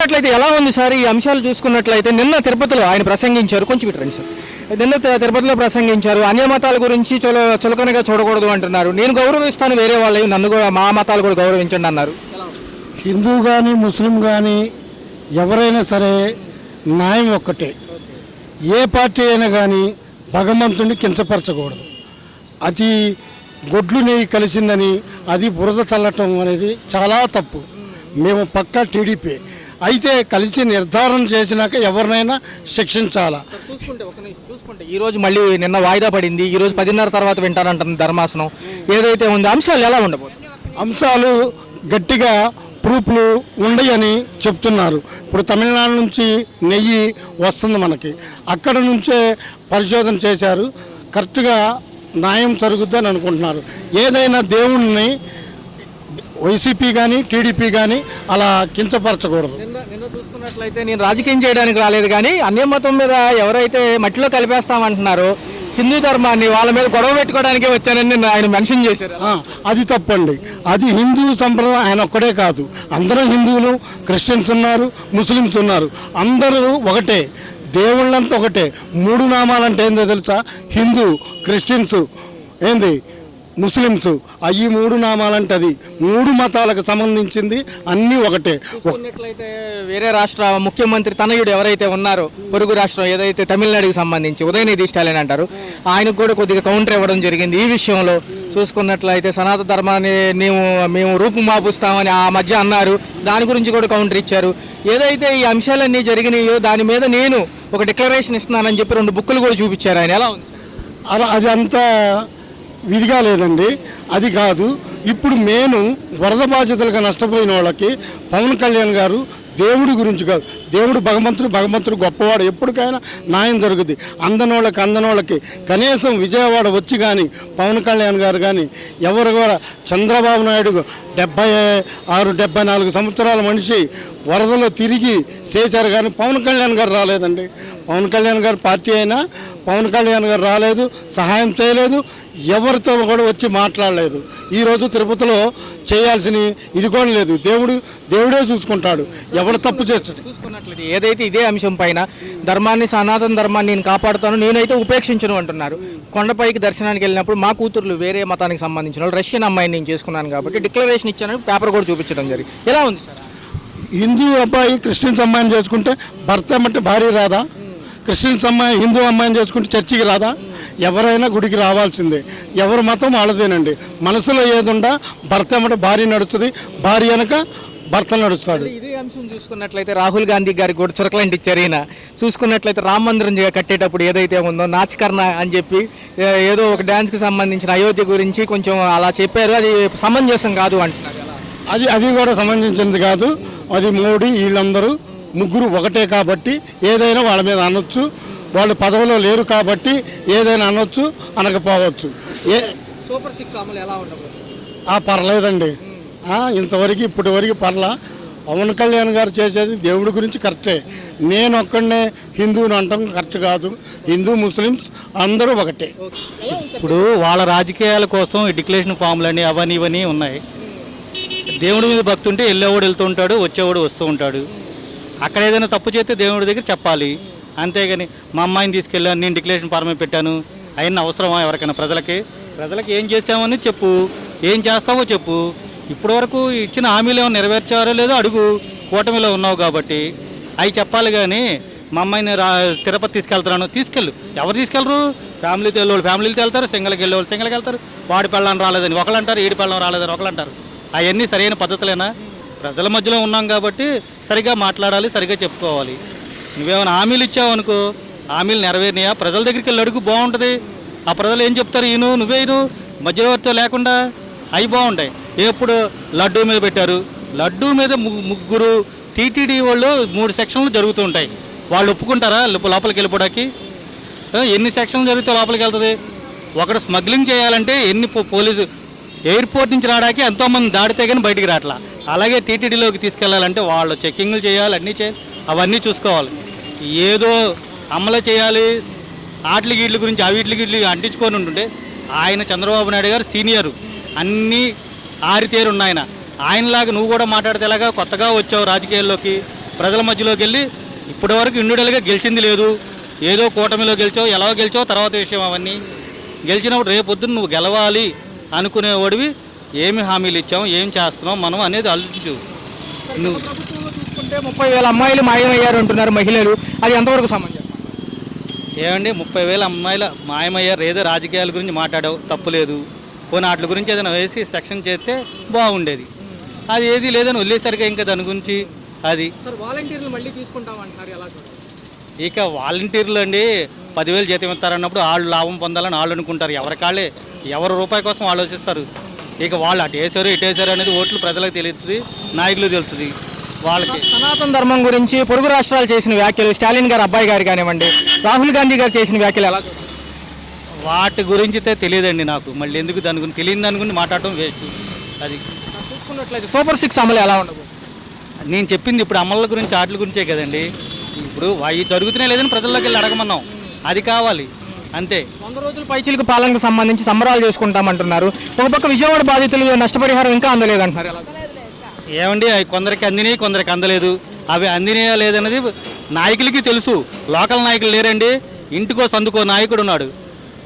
చూసుకున్నట్లయితే ఎలా ఉంది సార్ ఈ అంశాలు చూసుకున్నట్లయితే నిన్న తిరుపతిలో ఆయన ప్రసంగించారు, కొంచెం ఇటు రండి సార్. నిన్న తిరుపతిలో ప్రసంగించారు, అన్య మతాల గురించి చులకనగా చూడకూడదు అంటున్నారు. నేను గౌరవిస్తాను వేరే వాళ్ళు, నన్ను కూడా మా మతాలు కూడా గౌరవించండి అన్నారు. హిందూ కానీ ముస్లిం కానీ ఎవరైనా సరే న్యాయం ఒక్కటే. ఏ పార్టీ అయినా కానీ భగవంతుడిని కించపరచకూడదు. అది గొడ్లు నెయ్యి కలిసిందని అది బురద చల్లటం అనేది చాలా తప్పు. మేము పక్కా టీడీపీ. అయితే కలిసి నిర్ధారణ చేసినాక ఎవరినైనా శిక్షించాలా. చూసుకుంటే ఈరోజు మళ్ళీ నిన్న వాయిదా పడింది, ఈరోజు 10:30 తర్వాత వింటారంటుంది ధర్మాసనం. ఏదైతే ఉంది అంశాలు ఎలా ఉండబోతుంది? అంశాలు గట్టిగా ప్రూఫ్లు ఉండయని చెప్తున్నారు. ఇప్పుడు తమిళనాడు నుంచి నెయ్యి వస్తుంది మనకి, అక్కడ నుంచే పరిశోధన చేశారు. కరెక్ట్గా న్యాయం జరుగుద్దని అనుకుంటున్నారు. ఏదైనా దేవుణ్ణి వైసీపీ కానీ టీడీపీ కానీ అలా కించపరచకూడదు. నిన్న చూసుకున్నట్లయితే నేను రాజకీయం చేయడానికి రాలేదు, కానీ అన్య మతం మీద ఎవరైతే మట్టిలో కలిపేస్తామంటున్నారో హిందూ ధర్మాన్ని వాళ్ళ మీద గొడవ పెట్టుకోవడానికే వచ్చానని ఆయన మెన్షన్ చేశారు. అది తప్పండి. అది హిందూ సంప్రదాయం. ఆయన ఒక్కడే కాదు, అందరూ హిందువులు, క్రిస్టియన్స్ ఉన్నారు, ముస్లిమ్స్ ఉన్నారు, అందరూ ఒకటే. దేవుళ్ళంతా ఒకటే. 3 నామాలంటే ఏందో తెలుసా? హిందూ, క్రిస్టియన్స్, ఏంది ముస్లిమ్స్. ఈ 3 నామాలంటే అది 3 మతాలకు సంబంధించింది, అన్నీ ఒకటే. చూసుకున్నట్లయితే వేరే రాష్ట్ర ముఖ్యమంత్రి తనయుడు ఎవరైతే ఉన్నారో, పొరుగు రాష్ట్రం ఏదైతే తమిళనాడుకి సంబంధించి ఉదయనిధి స్టాలిన్ అంటారు, ఆయనకు కూడా కొద్దిగా కౌంటర్ ఇవ్వడం జరిగింది. ఈ విషయంలో చూసుకున్నట్లయితే సనాతన ధర్మాన్ని మేము రూపుమాపుస్తామని ఆ మధ్య అన్నారు, దాని గురించి కూడా కౌంటర్ ఇచ్చారు. ఏదైతే ఈ అంశాలన్నీ జరిగినాయో దాని మీద నేను ఒక డిక్లరేషన్ ఇస్తున్నానని చెప్పి 2 బుక్కులు కూడా చూపించారు ఆయన. ఎలా ఉంది? అది అంతా విధిగా లేదండి. అది కాదు. ఇప్పుడు నేను వరద బాధితులుగా నష్టపోయిన వాళ్ళకి పవన్ కళ్యాణ్ గారు దేవుడి గురించి కాదు, దేవుడు భగవంతుడు గొప్పవాడు, ఎప్పటికైనా న్యాయం జరుగుద్ది. అందనోళ్ళకి కనీసం విజయవాడ వచ్చి కానీ పవన్ కళ్యాణ్ గారు కానీ ఎవరు కూడా చంద్రబాబు నాయుడు 76-74 సంవత్సరాల మనిషి వరదలో తిరిగి చేశారు, కానీ పవన్ కళ్యాణ్ గారు రాలేదండి. పవన్ కళ్యాణ్ గారు పార్టీ అయినా పవన్ కళ్యాణ్ గారు రాలేదు, సహాయం చేయలేదు, ఎవరితో కూడా వచ్చి మాట్లాడలేదు. ఈరోజు తిరుపతిలో చేయాల్సిన ఇది కూడా లేదు. దేవుడే చూసుకుంటాడు, ఎవడు తప్పు చేస్తాడు. చూసుకున్నట్లయితే ఏదైతే ఇదే అంశం పైన సనాతన ధర్మాన్ని నేను కాపాడుతాను, నేనైతే ఉపేక్షించను అంటున్నారు. కొండపైకి దర్శనానికి వెళ్ళినప్పుడు మా కూతుర్లు వేరే మతానికి సంబంధించిన వాళ్ళు రష్యన్ అమ్మాయిని నేను చేసుకున్నాను కాబట్టి డిక్లరేషన్ ఇచ్చానని పేపర్ కూడా చూపించడం జరిగింది. ఎలా ఉంది సార్? హిందూ అబ్బాయి క్రిస్టియన్స్ అమ్మాయిని చేసుకుంటే భర్త ఏమంటే భార్య రాదా? క్రిస్టియన్స్ అమ్మాయి హిందూ అమ్మాయిని చేసుకుంటే చర్చికి రాదా? ఎవరైనా గుడికి రావాల్సిందే. ఎవరి మతం వాళ్ళదేనండి. మనసులో ఏదుండా భర్త ఏమంటే భార్య నడుస్తుంది, భార్య వెనక భర్త నడుస్తాడు. ఇదే అంశం చూసుకున్నట్లయితే రాహుల్ గాంధీ గారికి కూడా చురకలంటి ఇచ్చారు ఈయన. చూసుకున్నట్లయితే రామ మందిరం కట్టేటప్పుడు ఏదైతే ఉందో నాచకర్ణ అని చెప్పి ఏదో ఒక డ్యాన్స్కి సంబంధించిన అయోధ్య గురించి కొంచెం అలా చెప్పారు, అది సమంజసం కాదు అంటున్నారు. అది కూడా సంబంధించింది కాదు. అది మోడీ వీళ్ళందరూ ముగ్గురు ఒకటే కాబట్టి ఏదైనా వాళ్ళ మీద అనొచ్చు. వాళ్ళు పదవిలో లేరు కాబట్టి ఏదైనా అనొచ్చు, అనకపోవచ్చు. సూపర్ 6 అమలు ఎలా ఉండబోతుంది? పర్లేదండి. ఇంతవరకు ఇప్పటి వరకు పర్లా. పవన్ కళ్యాణ్ గారు చేసేది దేవుడి గురించి కరెక్టే. నేను ఒక్కడనే హిందువుని అంటాం కరెక్ట్ కాదు. హిందూ ముస్లిమ్స్ అందరూ ఒకటే. ఇప్పుడు వాళ్ళ రాజకీయాల కోసం ఈ డిక్లరేషన్ ఫామ్లని అవన్నీ ఇవన్నీ ఉన్నాయి. దేవుడి మీద భక్తి ఉంటే వెళ్ళేవాడు వెళ్తూ ఉంటాడు, వచ్చేవాడు వస్తూ ఉంటాడు. అక్కడ ఏదైనా తప్పు చేస్తే దేవుడి దగ్గర చెప్పాలి. అంతేగాని మా అమ్మాయిని తీసుకెళ్ళాను, నేను డిక్లరేషన్ ఫార్మే పెట్టాను, అయినా అవసరమా ఎవరికైనా? ప్రజలకి ఏం చేసామని చెప్పు, ఏం చేస్తావో చెప్పు. ఇప్పటి వరకు ఇచ్చిన హామీలు ఏమైనా నెరవేర్చారో లేదో అడుగు. కూటమిలో ఉన్నావు కాబట్టి అవి చెప్పాలి. కానీ మా అమ్మాయిని తిరుపతి తీసుకెళ్ళు. ఎవరు తీసుకెళ్ళరు? ఫ్యామిలీతో వెళ్ళేవాళ్ళు ఫ్యామిలీతో వెళ్తారు, సింగల్కి వెళ్ళేవాళ్ళు సింగల్కి వెళ్తారు. వాడి పెళ్ళం రాలేదని ఒకళ్ళు అంటారు, ఈడి పెళ్ళం రాలేదని ఒకళ్ళు అంటారు. అవన్నీ సరైన పద్ధతులేనా? ప్రజల మధ్యలో ఉన్నాం కాబట్టి సరిగా మాట్లాడాలి, సరిగా చెప్పుకోవాలి. నువ్వేమైనా హామీలు ఇచ్చావు అనుకో, హామీలు నెరవేరినాయా? ప్రజల దగ్గరికి వెళ్ళి అడుగు, బాగుంటుంది. ఆ ప్రజలు ఏం చెప్తారు, నువ్వేను మధ్యవర్తితో లేకుండా అవి బాగుంటాయి. ఎప్పుడు లడ్డూ మీద పెట్టారు, లడ్డూ మీద ముగ్గురు టీటీడీ వాళ్ళు 3 సెక్షన్లు జరుగుతూ ఉంటాయి. వాళ్ళు ఒప్పుకుంటారా లోపలికి వెళ్ళిపోవడానికి? ఎన్ని సెక్షన్లు జరిగితే లోపలికి వెళ్తుంది? ఒకడు స్మగ్లింగ్ చేయాలంటే పోలీసు ఎయిర్పోర్ట్ నుంచి రావడానికి ఎంతోమంది దాడితే కానీ బయటికి రావట్లా. అలాగే టీటీడీలోకి తీసుకెళ్లాలంటే వాళ్ళు చెక్కింగ్లు చేయాలి, అన్నీ చేయాలి, అవన్నీ చూసుకోవాలి. ఏదో అమలు చేయాలి, ఆటలు గీట్ల గురించి వీటి గీట్లు అంటించుకొని ఉంటుంటే ఆయన చంద్రబాబు నాయుడు గారు సీనియరు, అన్నీ ఆరితేరు ఉన్నాయన. ఆయనలాగా నువ్వు కూడా మాట్లాడితే ఎలాగా? కొత్తగా వచ్చావు రాజకీయాల్లోకి, ప్రజల మధ్యలోకి వెళ్ళి ఇప్పటివరకు ఇండివిడువల్గా గెలిచింది లేదు. ఏదో కూటమిలో గెలిచావు, ఎలా గెలిచావు తర్వాత విషయం. అవన్నీ గెలిచినప్పుడు రేపొద్దున నువ్వు గెలవాలి అనుకునేవాడివి. ఏమి హామీలు ఇచ్చాం, ఏం చేస్తున్నాం మనం అనేది ఆలోచించు. నువ్వు ప్రభుత్వంలో చూసుకుంటే 30,000 అమ్మాయిలు మాయమయ్యారు అంటున్నారు మహిళలు, అది ఎంతవరకు సమంజసం? ఏమండి 30,000 అమ్మాయిల మాయమయ్యారు, ఏదో రాజకీయాల గురించి మాట్లాడావు, తప్పులేదు. పోనీ వాటి గురించి ఏదైనా వేసి సెక్షన్ చేస్తే బాగుండేది. అది ఏది లేదని వదిలేసరికి ఇంకా దాని గురించి అది. సార్ వాలంటీర్లు మళ్ళీ తీసుకుంటామంటున్నారు, ఎలా చూడాలి? ఇక వాలంటీర్లు అండి 10,000 జీతం ఇస్తారన్నప్పుడు వాళ్ళు లాభం పొందాలని వాళ్ళు అనుకుంటారు. ఎవరికాళ్ళే ఎవరి రూపాయి కోసం ఆలోచిస్తారు. ఇక వాళ్ళు అటు వేసారు ఇటు వేసారు అనేది ఓట్లు ప్రజలకు తెలుస్తుంది, నాయకులు తెలుస్తుంది వాళ్ళకి. సనాతన ధర్మం గురించి పొరుగు రాష్ట్రాలు చేసిన వ్యాఖ్యలు, స్టాలిన్ గారు అబ్బాయి గారు కానివ్వండి, రాహుల్ గాంధీ గారు చేసిన వ్యాఖ్యలు ఎలా చూడాలి? వాటి గురించి తెలియదండి నాకు. మళ్ళీ ఎందుకు దాని గురించి తెలియని దాని గురించి మాట్లాడటం వేస్ట్. అది చూసుకున్నట్లయితే సూపర్ 6 అమలు ఎలా ఉండదు? నేను చెప్పింది ఇప్పుడు అమల గురించి వాటి గురించే కదండి. ఇప్పుడు అవి జరుగుతున్నాయి లేదని ప్రజల్లోకి వెళ్ళి అడగమన్నాం, అది కావాలి అంతే. 100 రోజుల పైచిలకు పాలనకు సంబంధించి సంబరాలు చేసుకుంటామంటున్నారు. ఒక పక్క విజయవాడ బాధితులు నష్టపరిహారం ఇంకా అందలేదంటున్నారు, ఎలా? ఏమండి అవి కొందరికి అందినాయి, కొందరికి అందలేదు. అవి అందినాయా లేదన్నది నాయకులకి తెలుసు. లోకల్ నాయకులు లేరండి, ఇంటికో సందుకో నాయకుడు ఉన్నాడు.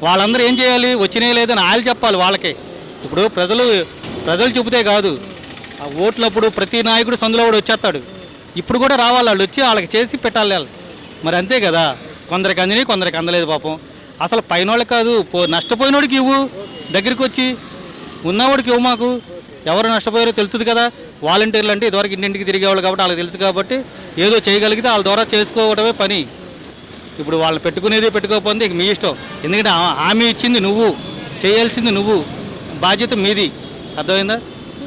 వాళ్ళందరూ ఏం చేయాలి? వచ్చినాయి లేదని వాళ్ళు చెప్పాలి వాళ్ళకే. ఇప్పుడు ప్రజలు చెబితే కాదు. ఆ ఓట్లప్పుడు ప్రతి నాయకుడు సందులో కూడా వచ్చేస్తాడు. ఇప్పుడు కూడా రావాలి, వాళ్ళు వచ్చి వాళ్ళకి చేసి పెట్టాలి వాళ్ళు. మరి అంతే కదా, కొందరికి అందినాయి కొందరికి అందలేదు పాపం. అసలు పైనోళ్ళకి కాదు, నష్టపోయినోడికి ఇవ్వు, దగ్గరికి వచ్చి ఉన్నవాడికి ఇవ్వు. మాకు ఎవరు నష్టపోయారో తెలుస్తుంది కదా. వాలంటీర్లు అంటే ఇదివరకు ఇంటింటికి తిరిగేవాళ్ళు కాబట్టి వాళ్ళకి తెలుసు కాబట్టి ఏదో చేయగలిగితే వాళ్ళ ద్వారా చేసుకోవడమే పని. ఇప్పుడు వాళ్ళు పెట్టుకునేది పెట్టుకోకపోతే ఇక మీ ఇష్టం. ఎందుకంటే హామీ ఇచ్చింది నువ్వు, చేయాల్సింది నువ్వు, బాధ్యత మీది. అర్థమైందా?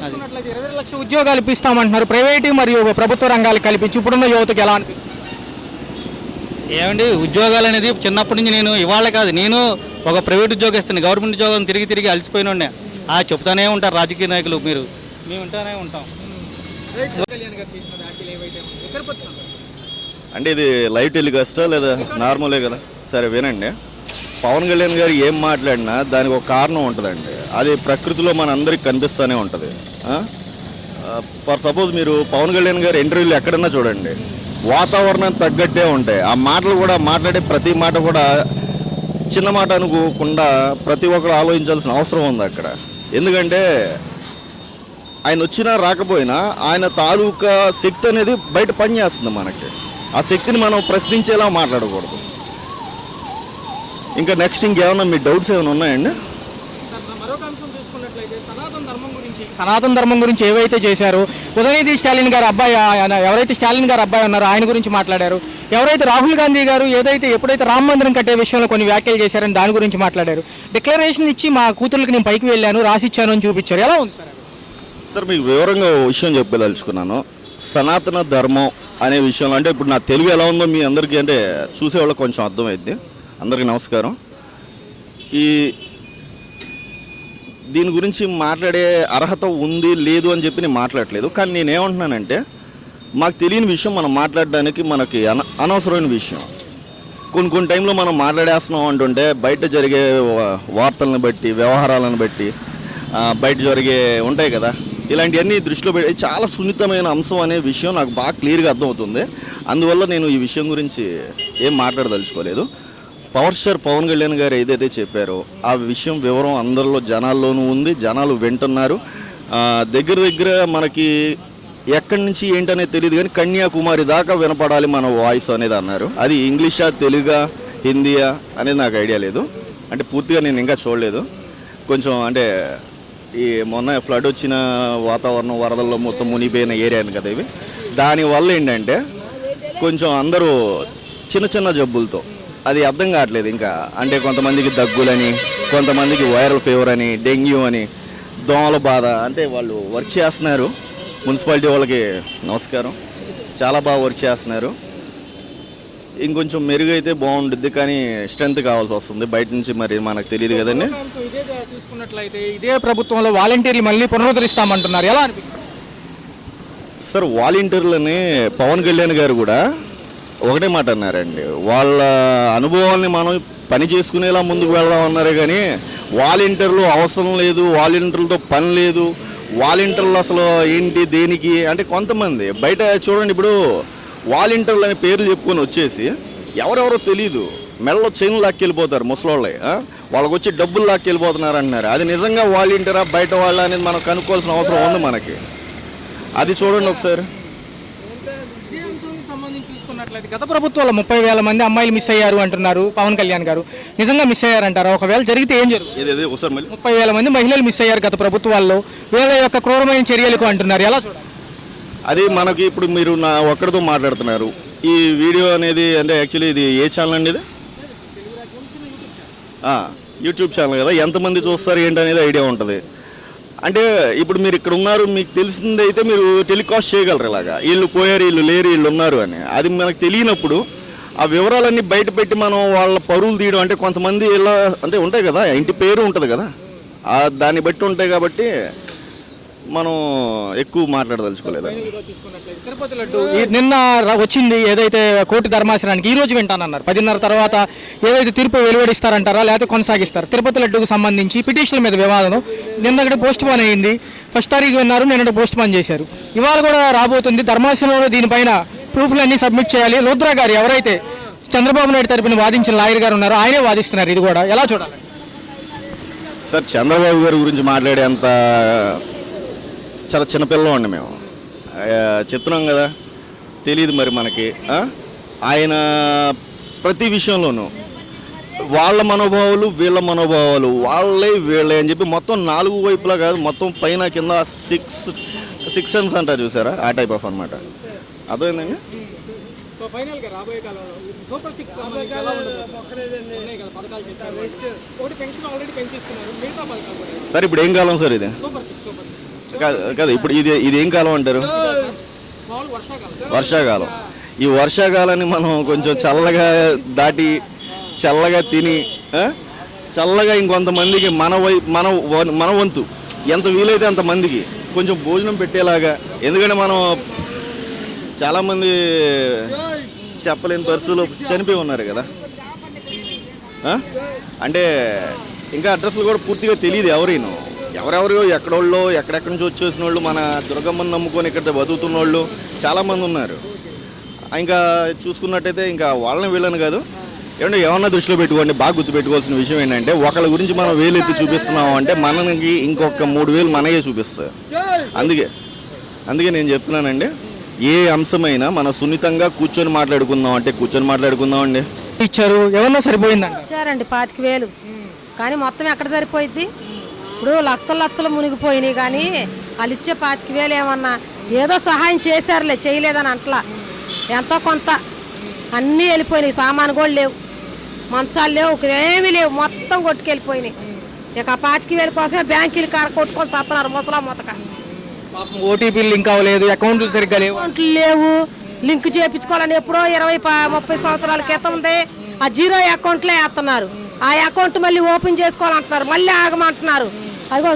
అది 22 లక్షల ఉద్యోగాలు ఇప్పిస్తామంటున్నారు, ప్రైవేటు మరియు ప్రభుత్వ రంగాలు కల్పించి. ఇప్పుడున్న యువతకి ఎలా అనిపిస్తుంది? ఏమండి ఉద్యోగాలు అనేది చిన్నప్పటి నుంచి నేను ఇవాళ కాదు, నేను ఒక ప్రైవేట్ ఉద్యోగస్తుని, గవర్నమెంట్ ఉద్యోగం తిరిగి అలసిపోయిన చెప్తానే ఉంటారు రాజకీయ నాయకులు. మేము వింటానే ఉంటాం. అంటే ఇది లైవ్ టెలికాస్టా లేదా నార్మలే కదా? సరే వినండి. పవన్ కళ్యాణ్ గారు ఏం మాట్లాడినా దానికి ఒక కారణం ఉంటుందండి. అది ప్రకృతిలో మన అందరికి కనిపిస్తూనే ఉంటుంది. ఫర్ సపోజ్ మీరు పవన్ కళ్యాణ్ గారు ఇంటర్వ్యూలు ఎక్కడన్నా చూడండి, వాతావరణం తగ్గట్టే ఉంటాయి. ఆ మాటలు కూడా మాట్లాడే ప్రతి మాట కూడా చిన్న మాట అనుకోకుండా ప్రతి ఒక్కరు ఆలోచించాల్సిన అవసరం ఉంది అక్కడ. ఎందుకంటే ఆయన వచ్చినా రాకపోయినా ఆయన తాలూకా శక్తి అనేది బయట పనిచేస్తుంది మనకి. ఆ శక్తిని మనం ప్రశ్నించేలా మాట్లాడకూడదు. ఇంకా నెక్స్ట్ ఇంకేమన్నా మీ డౌట్స్ ఏమైనా ఉన్నాయండి? మరొక అంశం చూసుకున్నట్లయితే సనాతన ధర్మం గురించి ఏవైతే చేశారో, ఉదయనిధి స్టాలిన్ గారు అబ్బాయి, ఎవరైతే స్టాలిన్ గారు అబ్బాయి ఉన్నారో ఆయన గురించి మాట్లాడారు. ఎవరైతే రాహుల్ గాంధీ గారు ఎప్పుడైతే రామ మందిరం కట్టే విషయంలో కొన్ని వ్యాఖ్యలు చేశారని దాని గురించి మాట్లాడారు. డిక్లరేషన్ ఇచ్చి మా కూతుర్లకి నేను పైకి వెళ్ళాను, రాసిచ్చాను అని చూపించారు. ఎలా ఉంది సార్? సార్ మీకు వివరంగా ఓ విషయం చెప్పదలుచుకున్నాను. సనాతన ధర్మం అనే విషయంలో అంటే ఇప్పుడు నా తెలుగు ఎలా ఉందో మీ అందరికీ అంటే చూసేవాళ్ళకి కొంచెం అర్థమైద్ది. అందరికీ నమస్కారం. దీని గురించి మాట్లాడే అర్హత ఉంది లేదు అని చెప్పి నేను మాట్లాడలేదు. కానీ నేనేమంటున్నానంటే మాకు తెలియని విషయం మనం మాట్లాడడానికి మనకి అనవసరమైన విషయం. కొన్ని టైంలో మనం మాట్లాడేస్తున్నాం అంటుంటే బయట జరిగే వార్తలను బట్టి, వ్యవహారాలను బట్టి, బయట జరిగే ఉంటాయి కదా, ఇలాంటివన్నీ దృష్టిలో పెట్టి చాలా సున్నితమైన అంశం అనే విషయం నాకు బాగా క్లియర్గా అర్థమవుతుంది. అందువల్ల నేను ఈ విషయం గురించి ఏం మాట్లాడదలుచుకోలేదు. పవర్ స్టార్ పవన్ కళ్యాణ్ గారు ఏదైతే చెప్పారో ఆ విషయం వివరం అందరిలో జనాల్లోనూ ఉంది, జనాలు వింటున్నారు. దగ్గర మనకి ఎక్కడి నుంచి ఏంటనేది తెలియదు కానీ కన్యాకుమారి దాకా వినపడాలి మన వాయిస్ అనేది అన్నారు. అది ఇంగ్లీషా, తెలుగా, హిందీయా అనేది నాకు ఐడియా లేదు. అంటే పూర్తిగా నేను ఇంకా చూడలేదు. కొంచెం అంటే ఈ మొన్న ఫ్లడ్ వచ్చిన వాతావరణం, వరదల్లో మొత్తం మునిగిపోయిన ఏరియాని కదా ఇవి. దానివల్ల ఏంటంటే కొంచెం అందరూ చిన్న జబ్బులతో, అది అర్థం కావట్లేదు ఇంకా. అంటే కొంతమందికి దగ్గులని, కొంతమందికి వైరల్ ఫీవర్ అని, డెంగ్యూ అని, దోమల బాధ. అంటే వాళ్ళు వర్క్ చేస్తున్నారు. మున్సిపాలిటీ వాళ్ళకి నమస్కారం, చాలా బాగా వర్క్ చేస్తున్నారు. ఇంకొంచెం మెరుగైతే బాగుంటుంది కానీ స్ట్రెంత్ కావాల్సి వస్తుంది బయట నుంచి, మరి మనకు తెలియదు కదండి. చూసుకున్నట్లయితే ఇదే ప్రభుత్వంలో వాలంటీర్లు మళ్ళీ పునరుద్ధరిస్తామంటున్నారు, ఎలా అనిపిస్తుంది సార్? వాలంటీర్లని పవన్ కళ్యాణ్ గారు కూడా ఒకటే మాట అన్నారండి, వాళ్ళ అనుభవాల్ని మనం పని చేసుకునేలా ముందుకు వెళ్దాం అన్నారే కానీ వాలంటీర్లు అవసరం లేదు, వాలంటీర్లతో పని లేదు, వాలంటీర్లు అసలు ఏంటి దేనికి అంటే కొంతమంది బయట చూడండి. ఇప్పుడు వాలంటీర్లు అనే పేరు చెప్పుకొని వచ్చేసి ఎవరెవరో తెలీదు మెడలో చైన్లు లాక్కెళ్ళిపోతారు ముసలోళ్ళే, వాళ్ళకి వచ్చి డబ్బులు లాక్కెళ్ళిపోతున్నారు అంటున్నారు. అది నిజంగా వాలంటీరా బయట వాళ్ళ అనేది మనం కనుక్కోవాల్సిన అవసరం ఉంది మనకి. అది చూడండి ఒకసారి. సంబంధించి చూసుకున్నట్లయితే గత ప్రభుత్వాల్లో 30,000 మంది అమ్మాయిలు మిస్ అయ్యారు అంటున్నారు పవన్ కళ్యాణ్ గారు. నిజంగా మిస్ అయ్యారంటారా? ఒకవేళ జరిగితే ఏం జరుగుతుంది? ఏదేది ఒకసారి మళ్ళీ 30,000 మంది మహిళలు మిస్ అయ్యారు గత ప్రభుత్వాల్లో, వీళ్ళ యొక్క క్రూరమైన చర్యలకు అంటున్నారు. ఎలా చూడాలి? అది మనకి ఇప్పుడు మీరు నా ఒక్కడితో మాట్లాడుతున్నారు. ఈ వీడియో అనేది అంటే యాక్చువల్లీ ఇది ఏ ఛానల్ అండి? ఇది యూట్యూబ్ ఛానల్ కదా, ఎంతమంది చూస్తారు ఏంటి అనేది ఐడియా ఉంటుంది. అంటే ఇప్పుడు మీరు ఇక్కడ ఉన్నారు, మీకు తెలిసింది అయితే మీరు టెలికాస్ట్ చేయగలరు ఇలాగా, వీళ్ళు పోయారు, వీళ్ళు లేరు, వీళ్ళు ఉన్నారు అని. అది మనకు తెలియనప్పుడు ఆ వివరాలన్నీ బయట పెట్టి మనం వాళ్ళ పరువులు తీయడం అంటే కొంతమంది ఇలా అంటే ఉంటాయి కదా, ఇంటి పేరు ఉంటుంది కదా, దాన్ని బట్టి ఉంటాయి. కాబట్టి మనం ఎక్కువ మాట్లాడదలుచుకోలేదు. తిరుపతి లడ్డు నిన్న వచ్చింది ఏదైతే కోర్టు ధర్మాసనానికి, ఈ రోజు వింటానన్నారు. 10:30 తర్వాత ఏదైతే తీర్పు వెలువడిస్తారంటారా లేకపోతే కొనసాగిస్తారు? తిరుపతి లడ్డుకు సంబంధించి పిటిషన్ల మీద వివాదం నిన్నటి పోస్ట్ పోన్ అయ్యింది. 1 తారీఖు విన్నారు, నిన్నటి పోస్ట్ పోన్ చేశారు. ఇవాళ కూడా రాబోతుంది ధర్మాసనంలో. దీనిపైన ప్రూఫ్లన్నీ సబ్మిట్ చేయాలి. రుద్ర గారు ఎవరైతే చంద్రబాబు నాయుడు తరపున వాదించిన లాయర్ గారు ఉన్నారో ఆయనే వాదిస్తున్నారు. ఇది కూడా ఎలా చూడాలి సార్? చంద్రబాబు గారి గురించి మాట్లాడేంత చాలా చిన్నపిల్లవాడిని మేము, చెప్తున్నాం కదా, తెలియదు మరి మనకి. ఆయన ప్రతి విషయంలోనూ వాళ్ళ మనోభావాలు వీళ్ళ మనోభావాలు, వాళ్ళే వీళ్ళే అని చెప్పి మొత్తం 4 వైపులా కాదు, మొత్తం పైన కింద 6 సెన్స్ అంటారు చూసారా, ఆ టైప్ ఆఫ్ అనమాట. అర్థమైందండి? సార్ ఇప్పుడు ఏం కాలం సార్ ఇది? కాదు ఇప్పుడు ఇది ఏం కాలం అంటారు? వర్షాకాలం. ఈ వర్షాకాలాన్ని మనం కొంచెం చల్లగా దాటి చల్లగా తిని చల్లగా ఇంకొంతమందికి మన వంతు ఎంత వీలైతే అంతమందికి కొంచెం భోజనం పెట్టేలాగా. ఎందుకంటే మనం చాలామంది చెప్పలేని పరిస్థితుల్లో చనిపోయి ఉన్నారు కదా. అంటే ఇంకా అడ్రస్లు కూడా పూర్తిగా తెలియదు ఎవరైనా. ఎవరెవరో ఎక్కడోళ్ళు ఎక్కడెక్కడి నుంచి వచ్చేసిన వాళ్ళు, మన దుర్గమ్మని నమ్ముకొని ఇక్కడ బతుకుతున్న వాళ్ళు చాలామంది ఉన్నారు. ఇంకా చూసుకున్నట్టయితే ఇంకా వాళ్ళని వీళ్ళని కాదు, ఏమన్నా దృష్టిలో పెట్టుకోండి. బాగా గుర్తుపెట్టుకోవాల్సిన విషయం ఏంటంటే, ఒకళ్ళ గురించి మనం వేలెత్తి చూపిస్తున్నాం అంటే మనకి ఇంకొక 3,000 మనకే చూపిస్తాయి. అందుకే నేను చెప్తున్నానండి, ఏ అంశమైనా మనం సున్నితంగా కూర్చొని మాట్లాడుకుందాం అంటే కూర్చొని మాట్లాడుకుందాం అండి. ఇచ్చారు ఏమన్నా సరిపోయిందండి? ఇచ్చారండి 25,000, కానీ మొత్తం ఎక్కడ సరిపోయింది? ఇప్పుడు లక్షలు మునిగిపోయినాయి, కానీ వాళ్ళు ఇచ్చే 25,000 ఏమన్నా ఏదో సహాయం చేశారులే, చేయలేదని అంటలా. ఎంతో కొంత అన్నీ వెళ్ళిపోయినాయి. సామాను కూడా లేవు, మంచాలు లేవు, ఏమీ లేవు, మొత్తం కొట్టుకెళ్ళిపోయినాయి. ఇక 25,000 కోసమే బ్యాంకులు కాడ కొట్టుకొని సత్తున్నారు ముసలా మొతక. ఓటీపీలు లింక్ అవ్వలేదు, అకౌంట్లు సరిగ్గా లేవు, అకౌంట్లు లేవు, లింక్ చేయించుకోవాలని ఎప్పుడో 20-30 సంవత్సరాల క్రితం ఉంది. ఆ 0 అకౌంట్లే వేస్తున్నారు. ఆ అకౌంట్ మళ్ళీ ఓపెన్ చేసుకోవాలంటున్నారు, మళ్ళీ ఆగమంటున్నారు. అదిగో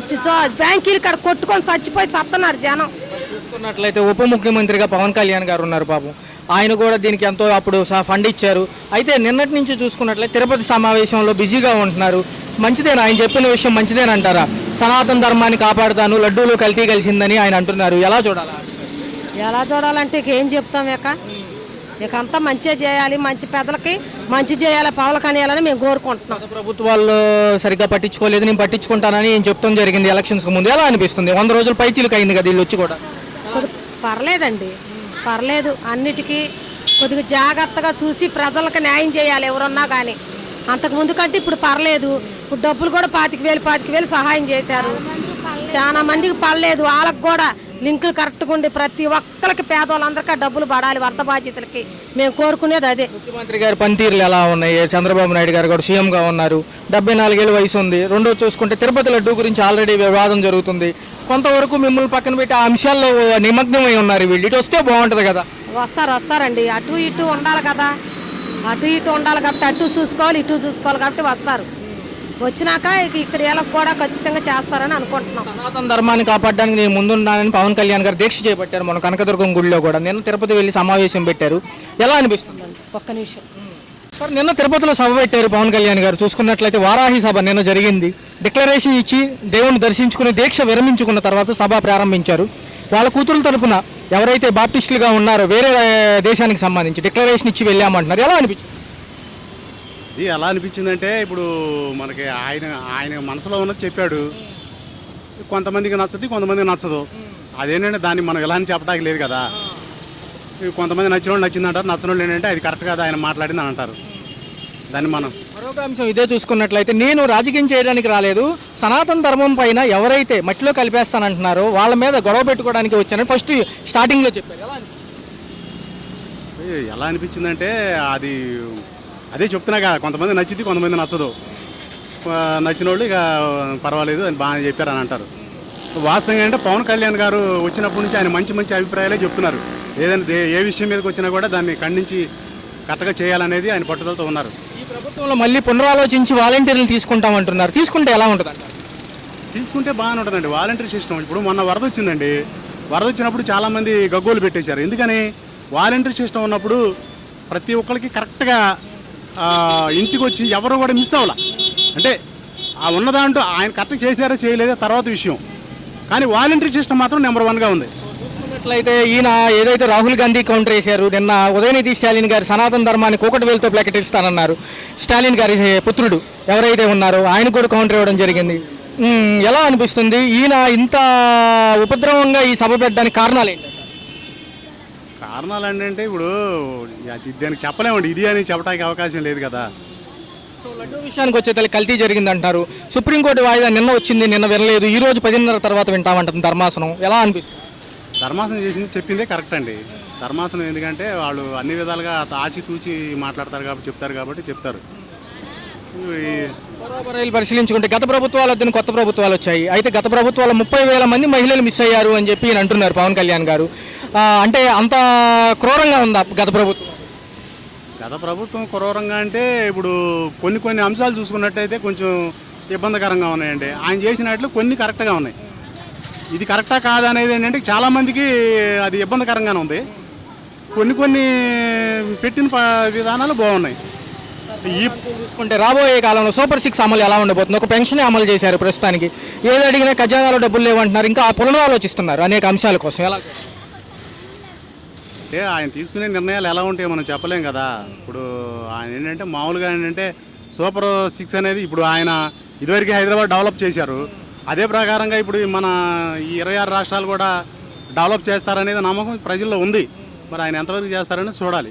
బ్యాంకులు కాడ కొట్టుకొని చచ్చిపోయి సత్తున్నారు జనం. చూసుకున్నట్లయితే ఉప ముఖ్యమంత్రిగా పవన్ కళ్యాణ్ గారు ఉన్నారు పాపం. ఆయన కూడా దీనికి ఎంతో అప్పుడు ఫండ్ ఇచ్చారు. అయితే నిన్నటి నుంచి చూసుకున్నట్లయితే తిరుపతి సమావేశంలో బిజీగా ఉంటున్నారు. మంచిదేనా ఆయన చెప్పిన విషయం? మంచిదేనంటారా? సనాతన ధర్మాన్ని కాపాడుతాను, లడ్డూలు కల్తీ కలిసిందని ఆయన అంటున్నారు. ఎలా చూడాలి? ఎలా చూడాలంటే ఇక ఏం చెప్తాం? ఇక అంతా మంచిగా చేయాలి, మంచి పెద్దలకి మంచి చేయాలి, పవన్ కళ్యాణ్ మేము కోరుకుంటున్నాం. ప్రభుత్వాలు సరిగ్గా పట్టించుకోలేదు, నేను పట్టించుకుంటానని ఏం చెప్తాం జరిగింది ఎలక్షన్స్కి ముందు. ఎలా అనిపిస్తుంది? 100 రోజులు పైచీలకు అయింది కదా వీళ్ళు వచ్చి కూడా. పర్లేదండి, పర్లేదు. అన్నిటికీ కొద్దిగా జాగ్రత్తగా చూసి ప్రజలకు న్యాయం చేయాలి ఎవరున్నా కానీ. అంతకుముందు కంటే ఇప్పుడు పర్లేదు. ఇప్పుడు డబ్బులు కూడా 25,000 సహాయం చేశారు. చాలా మందికి పడలేదు, వాళ్ళకు కూడా లింకులు కరెక్ట్గా ఉండి ప్రతి ఒక్కరికి పేదవాళ్ళందరికీ డబ్బులు పడాలి, వర్త బాధ్యతలకి. మేము కోరుకునేది అదే. ముఖ్యమంత్రి గారి పనితీరులు ఎలా ఉన్నాయి? చంద్రబాబు నాయుడు గారు కూడా సీఎంగా ఉన్నారు, 74 ఏళ్ళ వయసు ఉంది. రెండో చూసుకుంటే తిరుపతి లడ్డు గురించి ఆల్రెడీ వివాదం జరుగుతుంది. కొంతవరకు మిమ్మల్ని పక్కన పెట్టి ఆ అంశాల్లో నిమగ్నమై ఉన్నారు వీళ్ళు. ఇటు వస్తే బాగుంటుంది కదా. వస్తారండి. అటు ఇటు ఉండాలి కదా, అటు ఇటు ఉండాలి కాబట్టి అటు చూసుకోవాలి, ఇటు చూసుకోవాలి కాబట్టి వస్తారు. వచ్చినాక ఇక్కడ వీళ్ళకి కూడా ఖచ్చితంగా చేస్తారని అనుకుంటున్నాం. సనాతన ధర్మాన్ని కాపాడడానికి నేను ముందున్నానని పవన్ కళ్యాణ్ గారు దీక్ష చేపట్టారు. మన కనకదుర్గం గుడిలో కూడా నిన్న తిరుపతి వెళ్ళి సమావేశం పెట్టారు. ఎలా అనిపిస్తుంది? ఒక్క నిమిషం. నిన్న తిరుపతిలో సభ పెట్టారు పవన్ కళ్యాణ్ గారు. చూసుకున్నట్లయితే వారాహి సభ నిన్న జరిగింది. డిక్లరేషన్ ఇచ్చి దేవుణ్ణి దర్శించుకుని దీక్ష విరమించుకున్న తర్వాత సభ ప్రారంభించారు. వాళ్ళ కూతురుల తరపున ఎవరైతే బాప్టిస్టులుగా ఉన్నారో వేరే దేశానికి సంబంధించి డిక్లరేషన్ ఇచ్చి వెళ్ళామంటున్నారు, ఎలా అనిపించింది? ఇది ఎలా అనిపించిందంటే ఇప్పుడు మనకి ఆయన మనసులో ఉన్నది చెప్పాడు. కొంతమందికి నచ్చదు, కొంతమందికి నచ్చదు. అదేంటంటే దాన్ని మనం ఎలా అని చెప్పడానికి లేదు కదా. కొంతమంది నచ్చిన వాళ్ళు నచ్చిందంటారు, నచ్చిన వాళ్ళు ఏంటంటే అది కరెక్ట్ కాదు ఆయన మాట్లాడింది అని అంటారు. దాన్ని మనం మరొక అంశం ఇదే చూసుకున్నట్లయితే, నేను రాజకీయం చేయడానికి రాలేదు, సనాతన ధర్మం పైన ఎవరైతే మట్టిలో కలిపేస్తానంటున్నారో వాళ్ళ మీద గొడవ పెట్టుకోవడానికి వచ్చానని ఫస్ట్ స్టార్టింగ్లో చెప్పారు. ఎలా అనిపించిందంటే అది అదే చెప్తున్నా కదా, కొంతమంది నచ్చింది, కొంతమంది నచ్చదు. నచ్చిన వాళ్ళు ఇక పర్వాలేదు అని బాగా చెప్పారు అని అంటారు. వాస్తవంగా అంటే పవన్ కళ్యాణ్ గారు వచ్చినప్పటి నుంచి ఆయన మంచి మంచి అభిప్రాయాలే చెప్తున్నారు. ఏదైనా ఏ విషయం మీదకి వచ్చినా కూడా దాన్ని ఖండించి కరెక్ట్గా చేయాలనేది ఆయన పట్టుదలతో ఉన్నారు. ఈ ప్రభుత్వంలో మళ్ళీ పునరాలోచించి వాలంటీర్లు తీసుకుంటామంటున్నారు, తీసుకుంటే ఎలా ఉంటుంది అంటారు? తీసుకుంటే బాగానే ఉంటుందండి వాలంటీర్ సిస్టమ్. ఇప్పుడు మొన్న వరద వచ్చిందండి, వరద వచ్చినప్పుడు చాలామంది గగ్గోలు పెట్టేశారు. ఎందుకని? వాలంటీర్ సిస్టమ్ ఉన్నప్పుడు ప్రతి ఒక్కరికి కరెక్ట్గా ఇంటికి వచ్చి ఎవరు కూడా మిస్ అవ్వాల. అంటే ఆ ఉన్నదాంట్లో ఆయన కరెక్ట్ చేశారో చేయలేదో తర్వాత విషయం, కానీ వాలంటీర్ సిస్టమ్ మాత్రం నెంబర్ 1గా ఉంది. చూసుకున్నట్లయితే ఈయన ఏదైతే రాహుల్ గాంధీ కౌంటర్ వేశారు, నిన్న ఉదయనిధి స్టాలిన్ గారు సనాతన ధర్మాన్ని కూకటి వేలుతో ప్రకటిస్తానన్నారు. స్టాలిన్ గారి పుత్రుడు ఎవరైతే ఉన్నారో ఆయన కూడా కౌంటర్ ఇవ్వడం జరిగింది. ఎలా అనిపిస్తుంది ఈయన ఇంత ఉపద్రవంగా ఈ సభ పెట్టడానికి కారణాలు ఏంటి? కారణాలు ఏంటంటే ఇప్పుడు దానికి చెప్పలేమండి, ఇది అని చెప్పడానికి అవకాశం లేదు కదా. సో లడ్డూ విషయానికి వచ్చే కల్తీ జరిగింది అంటారు. సుప్రీంకోర్టు వాయిదా నిన్న వచ్చింది, నిన్న వినలేదు, ఈ రోజు 10:30 తర్వాత వింటామంటుంది ధర్మాసనం. ఎలా అనిపిస్తుంది? ధర్మాసనం చేసింది చెప్పిందే కరెక్ట్ అండి. ధర్మాసనం ఎందుకంటే వాళ్ళు అన్ని విధాలుగా ఆచితూచి మాట్లాడతారు కాబట్టి చెప్తారు. బరాబరైలు పరిశీలించుకుంటే గత ప్రభుత్వాలు వద్దని కొత్త ప్రభుత్వాలు వచ్చాయి. అయితే గత ప్రభుత్వాలు 30,000 మంది మహిళలు మిస్ అయ్యారు అని చెప్పి అంటున్నారు పవన్ కళ్యాణ్ గారు. అంటే అంత క్రూరంగా ఉందా గత ప్రభుత్వం? గత ప్రభుత్వం క్రూరంగా అంటే ఇప్పుడు కొన్ని అంశాలు చూసుకున్నట్టయితే కొంచెం ఇబ్బందికరంగా ఉన్నాయండి. ఆయన చేసినట్లు కొన్ని కరెక్ట్గా ఉన్నాయి. ఇది కరెక్టా కాదా అనేది ఏంటంటే చాలామందికి అది ఇబ్బందికరంగానే ఉంది. కొన్ని పెట్టిన విధానాలు బాగున్నాయి. ఈ చూసుకుంటే రాబోయే కాలంలో సూపర్ 6 అమలు ఎలా ఉండబోతుంది? ఒక పెన్షన్ అమలు చేశారు ప్రస్తుతానికి, ఏది అడిగినా ఖజానాలో డబ్బులు లేవంటున్నారు, ఇంకా పునరాలోచిస్తున్నారు అనేక అంశాల కోసం. ఎలా అంటే ఆయన తీసుకునే నిర్ణయాలు ఎలా ఉంటాయో మనం చెప్పలేం కదా. ఇప్పుడు ఆయన ఏంటంటే మామూలుగా ఏంటంటే సూపర్ 6 అనేది ఇప్పుడు ఆయన ఇదివరకు హైదరాబాద్ డెవలప్ చేశారు. అదే ప్రకారంగా ఇప్పుడు మన ఈ 26 రాష్ట్రాలు కూడా డెవలప్ చేస్తారనేది నమ్మకం ప్రజల్లో ఉంది. మరి ఆయన ఎంతవరకు చేస్తారని చూడాలి.